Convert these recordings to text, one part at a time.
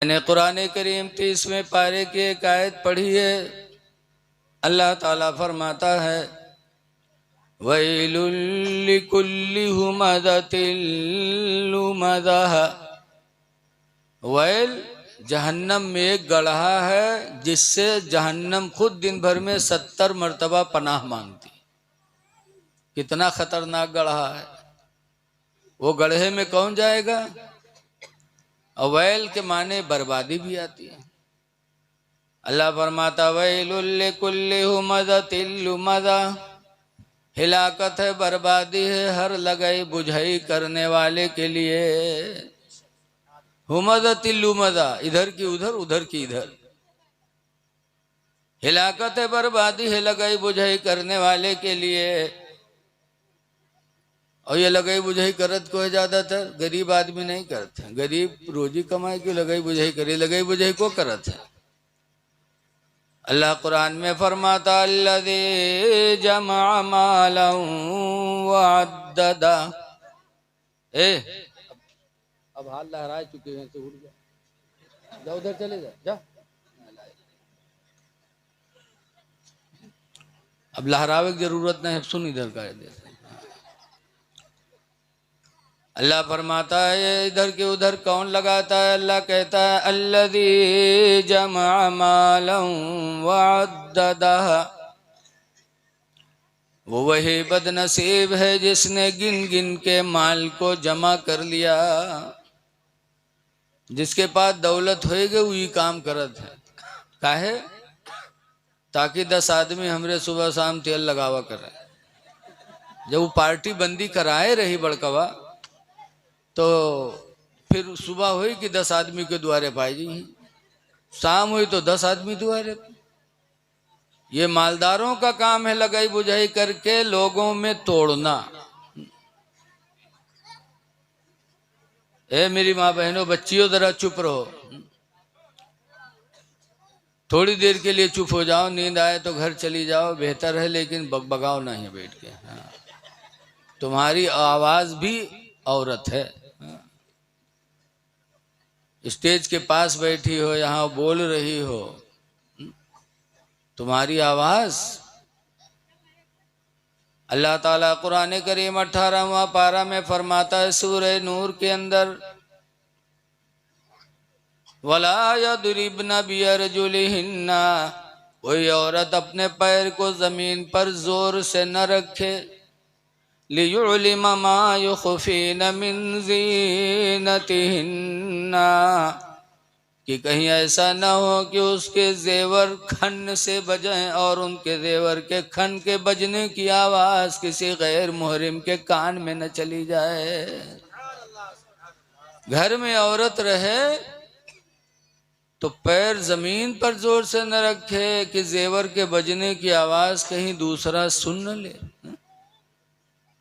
मैंने कुरान करीम 30वें पारे की एक आयत पढ़ी है। अल्लाह ताला फरमाता है, वैलुल लिकुल्लि हुमज़तिल लुमज़ह। वैल जहन्नम में एक गड्ढा है जिससे जहन्नम खुद दिन भर में 70 मरतबा पनाह मांगती। कितना खतरनाक गड्ढा है। वो गड्ढे में कौन जाएगा? अवैल के माने बर्बादी भी आती है। अल्लाह फरमाता वैलुल लिकुल्लि हुमज़तिल लुमज़ह, हिलाकत है, बर्बादी है हर लगाई बुझाई करने वाले के लिए। हुमज़तिल लुमज़ह, इधर की उधर उधर की इधर। हिलाकत है, बर्बादी है लगाई बुझाई करने वाले के लिए। और ये लगाई बुझाई करत को है, ज्यादातर गरीब आदमी नहीं करते। गरीब रोजी कमाई क्यों लगाई बुझाई करे? लगाई बुझाई को करत है। अल्लाह कुरान में फरमाता अल्लज़ी जमा मालन व अद्ददा। अब हाथ लहरा चुके हैं तो उठ जा, उधर चले जा। अब लहरावे की जरूरत नहीं, सुन इधर का है। अल्लाह फरमाता है इधर के उधर कौन लगाता है? अल्लाह कहता है अल्लज़ी जमा मालन व अद्ददह। वो वही बदनसीब है जिसने गिन गिन के माल को जमा कर लिया। जिसके पास दौलत होएगी वही काम करत है। काहे? ताकि 10 आदमी हमरे सुबह शाम तेल लगावा करे। जब वो पार्टी बंदी कराए रही बड़कवा, तो फिर सुबह हुई कि 10 आदमी के द्वारे पाई जी, शाम हुई तो 10 आदमी द्वारे। ये मालदारों का काम है लगाई बुझाई करके लोगों में तोड़ना। ए मेरी माँ बहनों, बच्चियों जरा चुप रहो, थोड़ी देर के लिए चुप हो जाओ। नींद आए तो घर चली जाओ, बेहतर है, लेकिन बगबगाओ नहीं बैठ के। हाँ, तुम्हारी आवाज भी औरत है। स्टेज के पास बैठी हो, यहाँ बोल रही हो, तुम्हारी आवाज। अल्लाह ताला कुरान करीम 18वां पारा में फरमाता है सूरह नूर के अंदर, वला यदरिबन बिअरजुलिहिन्ना। कोई औरत अपने पैर को जमीन पर जोर से न रखे। लियुलिम मा युखफीन मिन ज़ीनतिहिन्ना, कि कहीं ऐसा न हो कि उसके जेवर खन से बजें और उनके जेवर के खन के बजने की आवाज किसी गैर मुहरिम के कान में न चली जाए। घर में औरत रहे तो पैर जमीन पर जोर से न रखे कि जेवर के बजने की आवाज कहीं दूसरा सुन न ले।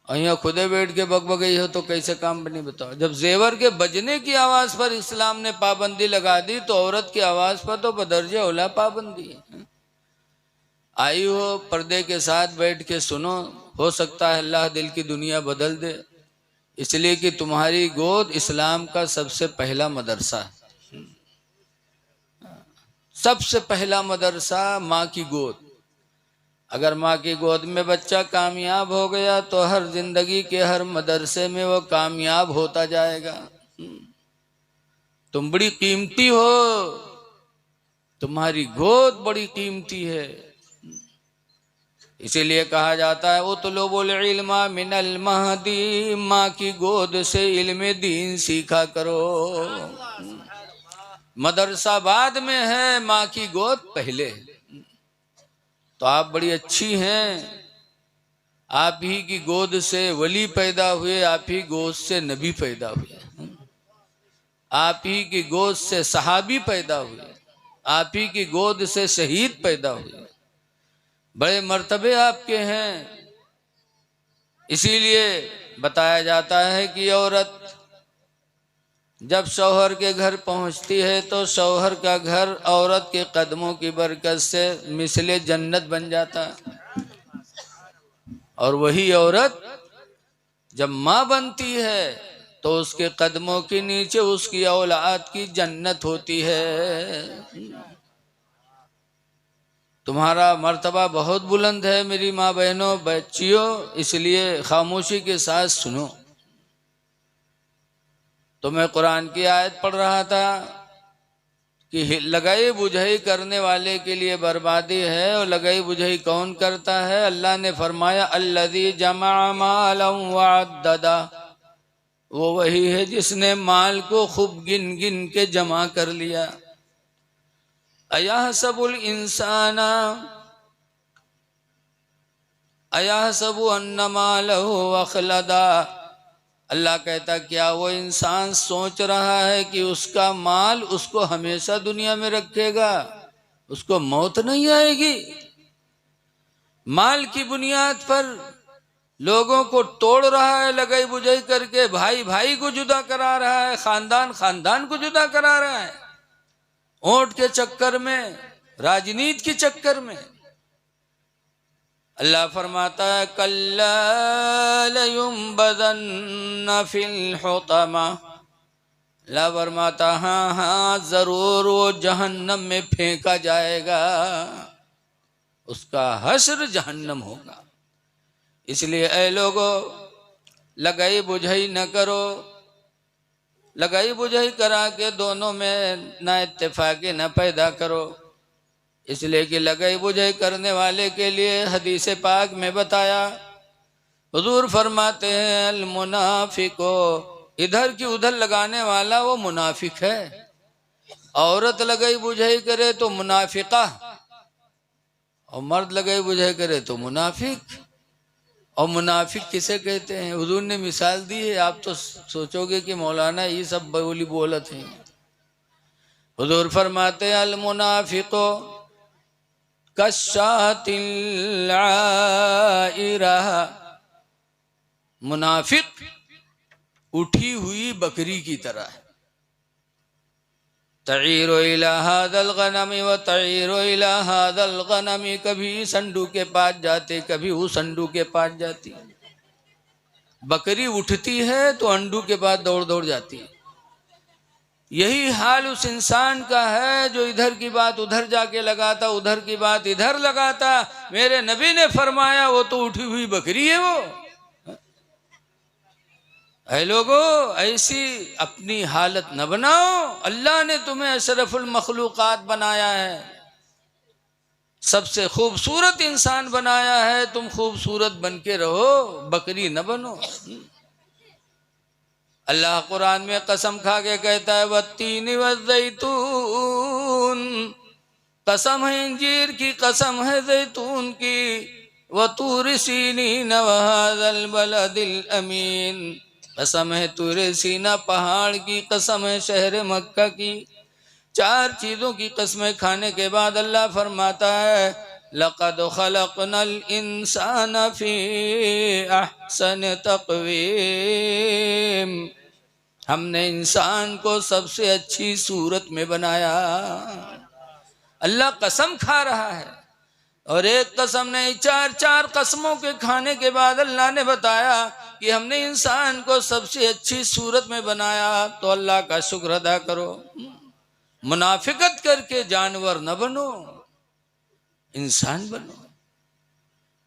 और यहाँ खुदे बैठ के बकबगई हो तो कैसे काम बनी बताओ। जब जेवर के बजने की आवाज पर इस्लाम ने पाबंदी लगा दी, तो औरत की आवाज पर तो बदर्जे औला पाबंदी है। आई हो पर्दे के साथ बैठ के सुनो, हो सकता है अल्लाह दिल की दुनिया बदल दे। इसलिए कि तुम्हारी गोद इस्लाम का सबसे पहला मदरसा है। सबसे पहला मदरसा माँ की गोद। अगर माँ की गोद में बच्चा कामयाब हो गया तो हर जिंदगी के हर मदरसे में वो कामयाब होता जाएगा। तुम बड़ी कीमती हो, तुम्हारी गोद बड़ी कीमती है। इसीलिए कहा जाता है उतलुबुल इल्मा मिनल महदी, माँ की गोद से इल्म दीन सीखा करो। मदरसा बाद में है, माँ की गोद पहले। तो आप बड़ी अच्छी हैं, आप ही की गोद से वली पैदा हुए, आप ही गोद से नबी पैदा हुए, आप ही की गोद से सहाबी पैदा हुए, आप ही की गोद से शहीद पैदा हुए। बड़े मर्तबे आपके हैं। इसीलिए बताया जाता है कि औरत जब शौहर के घर पहुंचती है तो शौहर का घर औरत के कदमों की बरकत से मिसले जन्नत बन जाता है। और वही औरत जब माँ बनती है तो उसके कदमों के नीचे उसकी औलाद की जन्नत होती है। तुम्हारा मर्तबा बहुत बुलंद है मेरी माँ बहनों बच्चियों, इसलिए खामोशी के साथ सुनो। तो मैं कुरान की आयत पढ़ रहा था कि लगाई बुझाई करने वाले के लिए बर्बादी है, और लगाई बुझाई कौन करता है? अल्लाह ने फरमाया अल्लज़ी जमा मालन वअद्ददा, वो वही है जिसने माल को खूब गिन गिन के जमा कर लिया। अयहसबुल इंसाना अयहसबु अन्नमा लहु अखलदा, अल्लाह कहता क्या वो इंसान सोच रहा है कि उसका माल उसको हमेशा दुनिया में रखेगा, उसको मौत नहीं आएगी? माल की बुनियाद पर लोगों को तोड़ रहा है लगाई बुझाई करके, भाई भाई को जुदा करा रहा है, खानदान खानदान को जुदा करा रहा है, वोट के चक्कर में, राजनीति के चक्कर में। अल्लाह फरमाता है कल्ला लयुंबदन्न फिल हुतमा, अल्लाह फरमाता हाँ हाँ जरूर वो जहन्नम में फेंका जाएगा, उसका हश्र जहन्नम होगा। इसलिए ऐ लोगों लगाई बुझाई न करो, लगाई बुझाई करा के दोनों में ना इत्तेफाकी न पैदा करो। इसलिए कि लगाई बुझाई करने वाले के लिए हदीस पाक में बताया, हुजूर फरमाते हैं अल मुनाफिको, इधर की उधर लगाने वाला वो मुनाफिक है। औरत लगाई बुझाई करे तो मुनाफिका, और मर्द लगाई बुझाई करे तो मुनाफिक। और मुनाफिक किसे कहते हैं? हुजूर ने मिसाल दी है, आप तो सोचोगे कि मौलाना ये सब बोली बोलत हैं। हुजूर फरमाते हैं अल मुनाफिको कश्शातिल आइरा, मुनाफिक उठी हुई बकरी की तरह है। तईरो इला हादल गनमी व तईरो इला हादल गनमी, कभी संडू के पास जाते कभी उस संडू के पास जाती। बकरी उठती है तो अंडू के पास दौड़ दौड़ जाती है। यही हाल उस इंसान का है जो इधर की बात उधर जाके लगाता, उधर की बात इधर लगाता। मेरे नबी ने फरमाया वो तो उठी हुई बकरी है वो। ऐ लोगों ऐसी अपनी हालत न बनाओ, अल्लाह ने तुम्हें अशरफुल मखलूकात बनाया है, सबसे खूबसूरत इंसान बनाया है, तुम खूबसूरत बन के रहो, बकरी न बनो। अल्लाह कुरान में कसम खा के कहता है वत्तीन वज़ैतून, कसम है इंजीर की, कसम है जैतून की, वतूर सीनीन वहाज़ल बलदिल अमीन, कसम है तूर सीना पहाड़ की, कसम है शहर मक्का की। चार चीजों की कसमें खाने के बाद अल्लाह फरमाता है लक़द खलक़नल इंसान फी अहसन तक़वीम, हमने इंसान को सबसे अच्छी सूरत में बनाया। अल्लाह कसम खा रहा है, और एक कसम नहीं चार चार कसमों के खाने के बाद अल्लाह ने बताया कि हमने इंसान को सबसे अच्छी सूरत में बनाया। तो अल्लाह का शुक्र अदा करो, मुनाफिकत करके जानवर न बनो, इंसान बनो।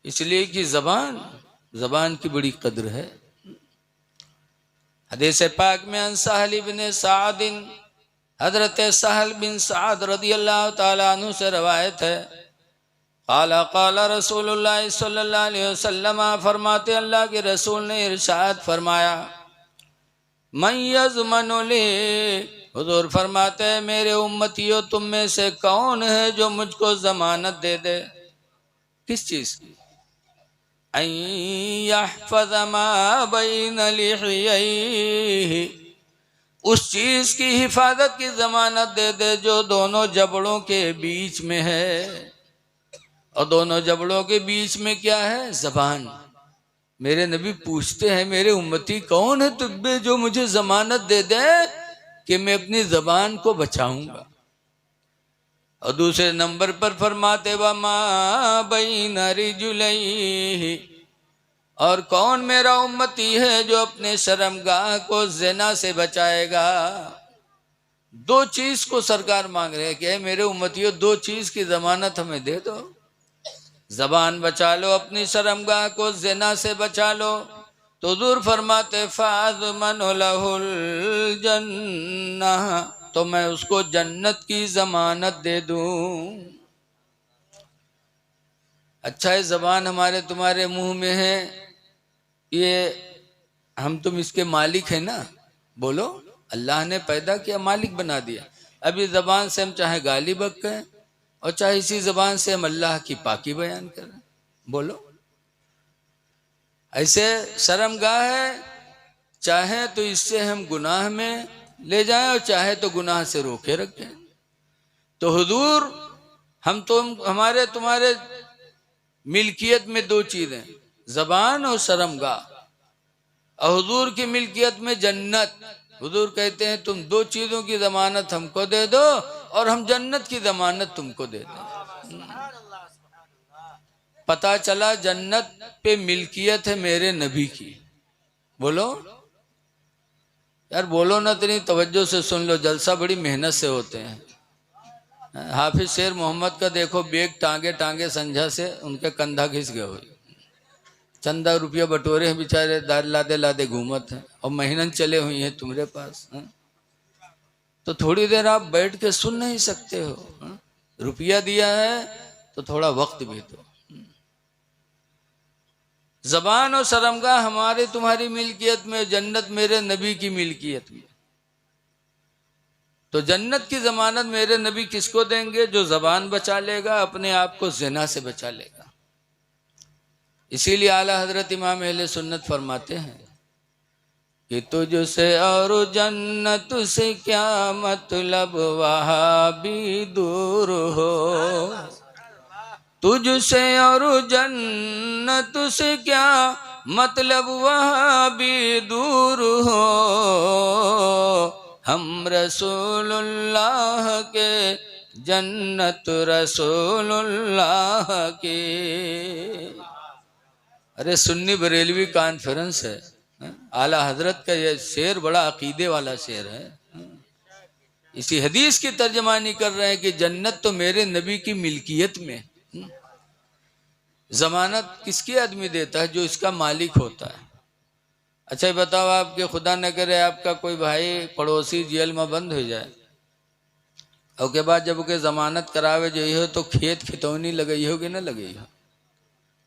इसलिए कि जबान की बड़ी कद्र है। हदीस पाक में अन सहल इब्न साद, हजरत सहल बिन साद रदियल्लाहु ताला अन्हु से रवायत है, काला काला रसूलुल्लाह सल्लल्लाहु अलैहि वसल्लम, फरमाते अल्लाह के रसूल ने इरशाद फरमाया मन यज़मनु ली, हुजूर फरमाते हैं मेरे उम्मतियों तुम में से कौन है जो मुझको जमानत दे दे? किस चीज की? अन यहफ़ज़ मा बैन लिहयैहि, उस चीज की हिफाजत की जमानत दे दे जो दोनों जबड़ों के बीच में है। और दोनों जबड़ों के बीच में क्या है? जबान। मेरे नबी पूछते हैं मेरे उम्मती कौन है तुब्बे जो मुझे जमानत दे दे कि मैं अपनी जबान को बचाऊंगा। और दूसरे नंबर पर फरमाते वमा बैन रिजुलैहि, और कौन मेरा उम्मती है जो अपने शर्मगाह को ज़िना से बचाएगा। दो चीज को सरकार मांग रहे हैं कि मेरे उम्मतियों, दो चीज की जमानत हमें दे दो। जबान बचा लो, अपनी शर्मगाह को ज़िना से बचा लो। तो दूर फरमाते फाज़मन लहुल जन्नह, तो मैं उसको जन्नत की जमानत दे दूं। अच्छा, ये जबान हमारे तुम्हारे मुंह में है, ये हम तुम इसके मालिक है ना। बोलो, अल्लाह ने पैदा किया, मालिक बना दिया। अब इस जबान से हम चाहे गाली बक करें और चाहे इसी जबान से हम अल्लाह की पाकी बयान करें। बोलो, ऐसे शर्मगाह है, चाहे तो इससे हम गुनाह में ले जाएं और चाहे तो गुनाह से रोके रखें। तो हुजूर, हम तो हमारे तुम्हारे मिल्कियत में दो चीजें, जबान और शर्मगाह। और हुजूर की मिल्कियत में जन्नत। हुजूर कहते हैं तुम दो चीजों की जमानत हमको दे दो और हम जन्नत की जमानत तुमको दे दें। पता चला जन्नत पे मिल्कियत है मेरे नबी की। बोलो यार, बोलो ना, इतनी तवज्जो से सुन लो, जलसा बड़ी मेहनत से होते हैं। हाफिज शेर मोहम्मद का देखो, बेग टांगे टांगे संझा से उनके कंधा घिस गए हुए, चंदा रुपया बटोरे हैं बेचारे, दार लादे लादे घूमत हैं और महीनन चले हुई हैं तुम्हारे पास। तो थोड़ी देर आप बैठ के सुन नहीं सकते हो? रुपया दिया है तो थोड़ा वक्त भी दो। जबान और शर्मगाह हमारे तुम्हारी मिल्कियत में, जन्नत मेरे नबी की मिल्कियत में। तो जन्नत की जमानत मेरे नबी किसको देंगे? जो जबान बचा लेगा, अपने आप को ज़िना से बचा लेगा। इसीलिए आला हजरत इमाम अहले सुन्नत फरमाते हैं कि तुझसे और जन्नत से क्या मतलब, वहाँ भी दूर हो। तुझसे और जन्नत से क्या मतलब, वहाँ भी दूर हो। हम रसूलुल्लाह के, जन्नत रसूलुल्लाह के। अरे सुन्नी बरेलवी कॉन्फ्रेंस है, आला हजरत का यह शेर बड़ा अकीदे वाला शेर है। इसी हदीस की तर्जमानी कर रहे हैं कि जन्नत तो मेरे नबी की मिल्कियत में। जमानत किसकी आदमी देता है? जो इसका मालिक होता है। अच्छा बताओ, आपके खुदा न करे आपका कोई भाई पड़ोसी जेल में बंद हो जाए और के बाद जब के जमानत करावे जो हो तो खेत खितौनी लगई होगी ना लगई हो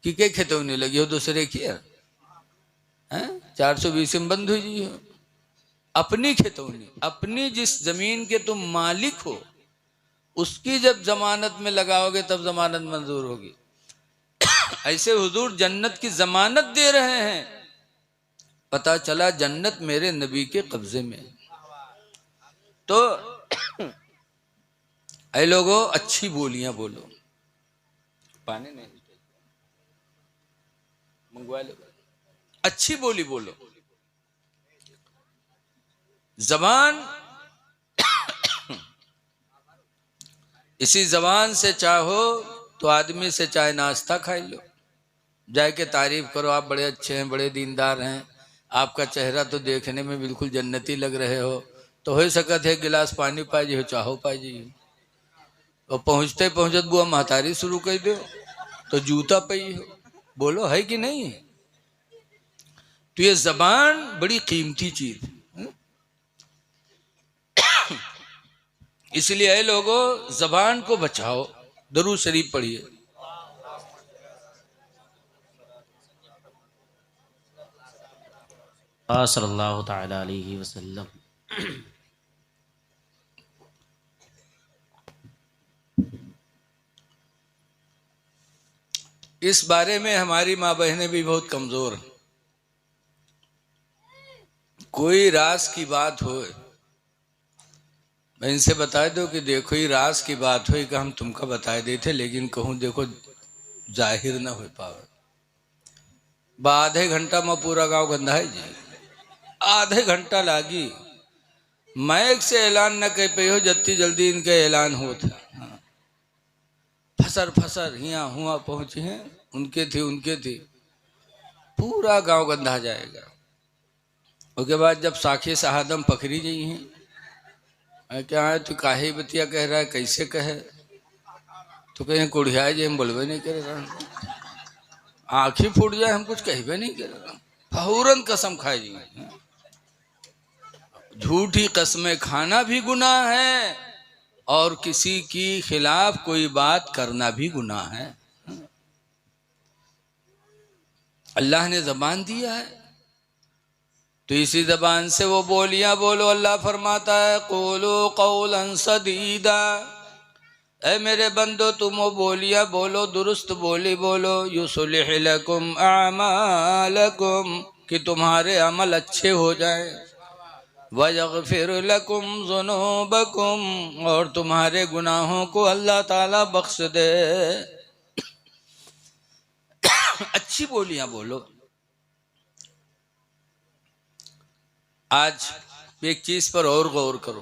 कि के खितौनी लगी हो दूसरे की है? 420 में बंद हुई हो। अपनी खितौनी, अपनी जिस जमीन के तुम मालिक हो उसकी जब जमानत में लगाओगे तब जमानत मंजूर होगी। ऐसे हुजूर जन्नत की जमानत दे रहे हैं। पता चला जन्नत मेरे नबी के कब्जे में। तो ऐ लोगों, अच्छी बोलियां बोलो। पानी नहीं मंगवा लो, अच्छी बोली बोलो। जबान, इसी जबान से चाहो तो आदमी से चाहे नाश्ता खाई लो, जाए के तारीफ करो, आप बड़े अच्छे हैं, बड़े दीनदार हैं, आपका चेहरा तो देखने में बिल्कुल जन्नती लग रहे हो, तो हो सकत है गिलास पानी पाजी हो, चाहो पाजी हो। और पहुँचते पहुँचत बुआ महतारी शुरू कर दो तो जूता पई हो। बोलो है कि नहीं? तो ये जबान बड़ी कीमती चीज। इसलिए ऐ लोगों, जबान को बचाओ। दरूद शरीफ पढ़िए। सल्लल्लाहु ताला अलैहि वसल्लम। इस बारे में हमारी माँ बहनें भी बहुत कमजोर हैं। कोई राज की बात हो, मैं इनसे बता दो कि देखो ही राज की बात हो कि हम तुमको बताए देते, लेकिन कहूँ देखो जाहिर ना हो पावे। आधे घंटा में पूरा गांव गंदा है जी। आधे घंटा लागी, मैक से ऐलान न कर पे हो जत्ती जल्दी इनका ऐलान हो था। फसर फसर हिया हुआ पहुंचे हैं, उनके थी पूरा गांव गंधा जाएगा। उसके बाद जब साखी शहादम पकड़ी गई हैं, क्या है तू काहे बतिया कह रहा है, कैसे कहे, तो कहीं कुड़िया जे हम बोलबे नहीं करेगा, आँखें फूट जाए हम कुछ कहबे नहीं करेगा, फौरन कसम खाई जी। झूठी कस्में खाना भी गुनाह है और किसी की खिलाफ कोई बात करना भी गुनाह है। अल्लाह ने जबान दिया है तो इसी जबान से वो बोलियां बोलो। अल्लाह फरमाता है क़ूलू क़ौलन सदीदा, ऐ मेरे बंदो तुम वो बोलियां बोलो, दुरुस्त बोली बोलो। युस्लिह लकुम अमालकुम, कि तुम्हारे अमल अच्छे हो जाएं। वयग़फिर लकुम ज़ुनूबकुम, और तुम्हारे गुनाहों को अल्लाह ताला बख्श दे। अच्छी बोलियां बोलो। आज एक चीज पर और गौर करो,